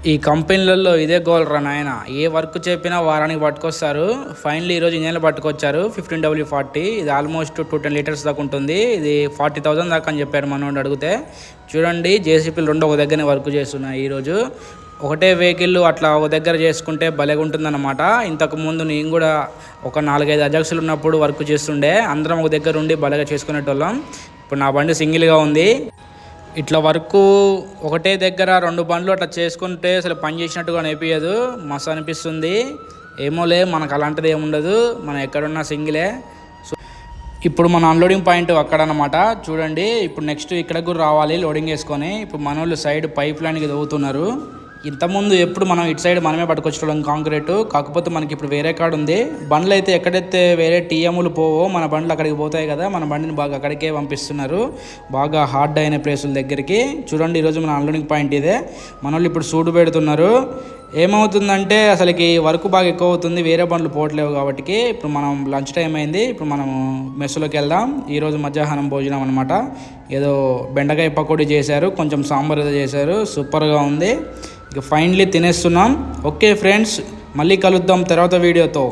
ఈ కంపెనీలలో ఇదే గోల్ రా నాయన, ఏ వర్క్ చెప్పినా వారానికి పట్టుకొస్తారు. ఫైనల్లీ ఈరోజు ఇంజన్లు పట్టుకొచ్చారు 15W40. ఇది ఆల్మోస్ట్ 210 లీటర్స్ దాకా ఉంటుంది. ఇది 40,000 దాకా అని చెప్పారు మనోడు అడిగితే. చూడండి జేసీపీలు రెండు ఒక దగ్గరనే వర్క్ చేస్తున్నాయి. ఈరోజు ఒకటే వెహికల్ అట్లా ఒక దగ్గర చేసుకుంటే భలేగా ఉంటుందన్నమాట. ఇంతకుముందు నేను కూడా ఒక 4-5 అజాక్సులు ఉన్నప్పుడు వర్క్ చేస్తుండే, అందరం ఒక దగ్గర ఉండి భలేగా చేసుకునేటోళ్ళం. ఇప్పుడు నా బండి సింగిల్గా ఉంది. ఇట్లా వర్క్ ఒకటే దగ్గర 2 బండ్లు అట్లా చేసుకుంటే అసలు పని చేసినట్టుగా అనిపించదు, మస్తు అనిపిస్తుంది. ఏమోలే, మనకు అలాంటిది ఏముండదు, మనం ఎక్కడున్నా సింగిలే. సో ఇప్పుడు మన అన్లోడింగ్ పాయింట్ అక్కడ అనమాట. చూడండి ఇప్పుడు నెక్స్ట్ ఇక్కడ కూడా రావాలి లోడింగ్ వేసుకొని. ఇప్పుడు మన వాళ్ళు సైడ్ పైప్ లైన్కి తవ్వుతున్నారు. ఇంతకుముందు ఎప్పుడు మనం ఇటు సైడ్ మనమే పట్టుకొచ్చేటోళ్ళం కాంక్రీటు. కాకపోతే మనకి ఇప్పుడు వేరే కాడ ఉంది. బండ్లు అయితే ఎక్కడైతే వేరే టీఎంలు పోవో మన బండ్లు అక్కడికి పోతాయి కదా, మన బండిని బాగా అక్కడికే పంపిస్తున్నారు, బాగా హార్డ్ అయిన ప్లేసుల దగ్గరికి. చూడండి ఈరోజు మన అన్లోడింగ్ పాయింట్ ఇదే. మన వాళ్ళు ఇప్పుడు సూడు పెడుతున్నారు. ఏమవుతుందంటే అసలుకి వర్క్ బాగా ఎక్కువ అవుతుంది, వేరే బండ్లు పోవట్లేవు కాబట్టి. ఇప్పుడు మనం లంచ్ టైం అయింది, ఇప్పుడు మనము మెస్సులోకి వెళ్దాం. ఈరోజు మధ్యాహ్నం భోజనం అనమాట. ఏదో బెండకాయ పకోడీ చేశారు, కొంచెం సాంబార్ ఏదో చేశారు, సూపర్గా ఉంది. ఇక ఫైనల్లీ తినేస్తున్నాం. ఓకే ఫ్రెండ్స్, మళ్ళీ కలుద్దాం తర్వాత వీడియోతో.